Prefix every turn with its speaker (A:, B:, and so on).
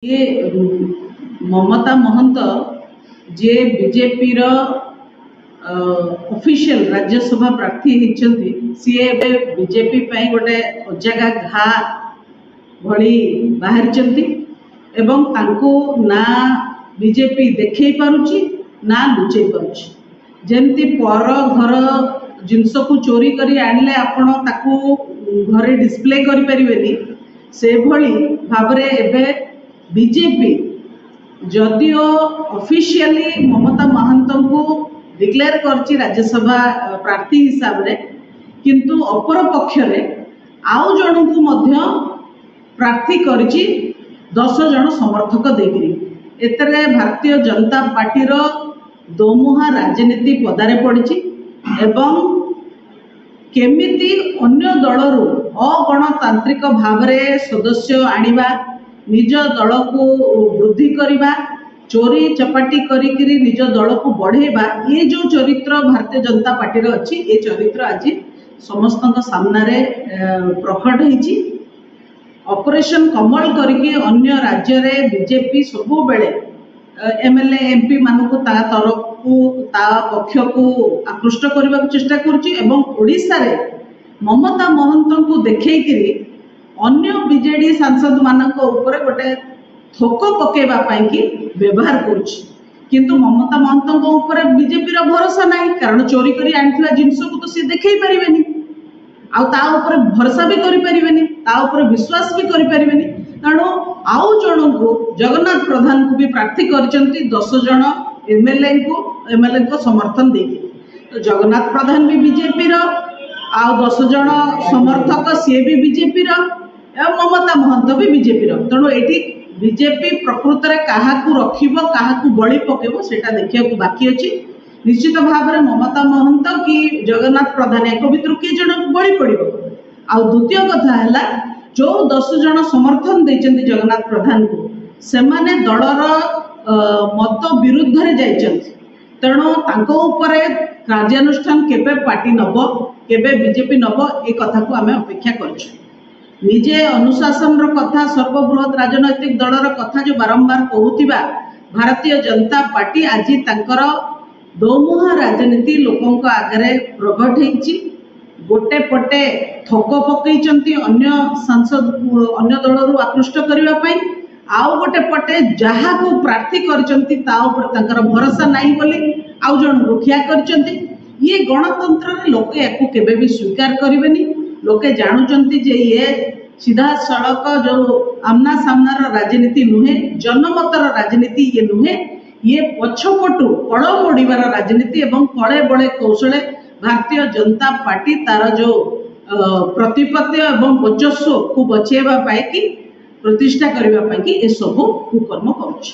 A: ये ममता महंत जे बीजेपी रो ऑफिशियल राज्यसभा प्रार्थी होती सी बीजेपी गोटे अजागा घा भली बाहरी एवं तांको ना बीजेपी देखई पारुची ना लुचई पारुची जेमती पर घर जिनस को चोरी करी आनले आपण ताकू घरे डिस्प्ले करि परिबेनी से भली भाबरे एबे बीजेपी जदिओ ऑफिशियली ममता महंत को डिक्लेयर करछि राज्यसभा प्रार्थी हिसाब रे किंतु अपर पक्षरे आउ जन को मध्य प्रार्थी करछि 10 जन समर्थक देकरी एतरे भारतीय जनता पार्टी रो दोमुहा राजनीति पदारे पड़िछि एवं केमिति अन्य दलरू अगणतांत्रिक भावरे सदस्य आनिबा निज दल को वृद्धि करवा चोरी चपाटी करी निज दल को बढ़ेबा ये जो चरित्र भारतीय जनता पार्टी रे अछि ये चरित्र आज समस्त सामने प्रकट होइछि। ऑपरेशन कमल करके अन्य राज्य रे बीजेपी सब बेले एमएलए एमपी मानक ता तरफ को ता पक्ष को आकृष्ट करने चेष्टा करुछि एवं ओडिशा रे ममता महंत को देखैकरी अन्य बीजेडी सांसद मानक ऊपर गोटे थोक पकेबा पाई कि व्यवहार करुछि किंतु ममता महंत ऊपर बीजेपी रो भरोसा नहीं कारण चोरी करी आनथिबा जिंस को तो सी देखै परिबेनी आ ता ऊपर भरोसा भी करि परिबेनी ता ऊपर विश्वास भी करि परिबेनी तेणु आउ जन को जगन्नाथ प्रधान को भी प्रार्थी करचंती 10 जन एमएलए को समर्थन देके तो जगन्नाथ प्रधान भी बीजेपी रो आ 10 जन समर्थक सी भी बीजेपी रो एवं ममता महंत भी बीजेपी रो तेणु एटी बीजेपी प्रकृत रे काहाकू रखिबो काहाकू बळी पकेबो सेटा देखिया को बाकी अछि। निश्चित भाव में ममता महंत कि जगन्नाथ प्रधान एक भितर किए जन को बळी पड़िबो आ द्वितीय कथा हैला जो 10 जन समर्थन देचंती जगन्नाथ प्रधान को सेमाने दलर मत विरुद्ध रे जाइचंती तेणु तांको ऊपर कार्यानुष्ठान केबे पार्टी नबो केबे बीजेपी नबो ए कथा को आमे अपेक्षा करछु। निजे अनुशासन रो कथा सर्वबृहत राजनैतिक दलर कथा जो बारंबार कहूतिबा भारतीय जनता पार्टी आज तांकर दोमुहा राजनीति लोकों आगे प्रकट होइछि गोटे पटे थक पकईचंती अन्य सांसद अन्य दलरू आकृष्ट करबा पई आउ गोटे पटे जहा को प्रार्थी करचंती ता ऊपर तांकर भरोसा नहीं बोली आउ जन रुखिया करचंती ये गणतंत्र रे लोके याकू केबे भी स्वीकार करिवेनी लोके जानुचंती जे ये सीधा सड़क जो आमना सामनार राजनीति नुहे जनमतर राजनीति ये नुहे ये पछपटु कड़ मोड़ार राजनीति एवं कड़े बड़े कौशले भारतीय जनता पार्टी तार जो प्रतिपत्ति एवं वर्चस्व को बचेबा पाई कि प्रतिष्ठा करबा पाई कि ए सब कुकर्म करुछि।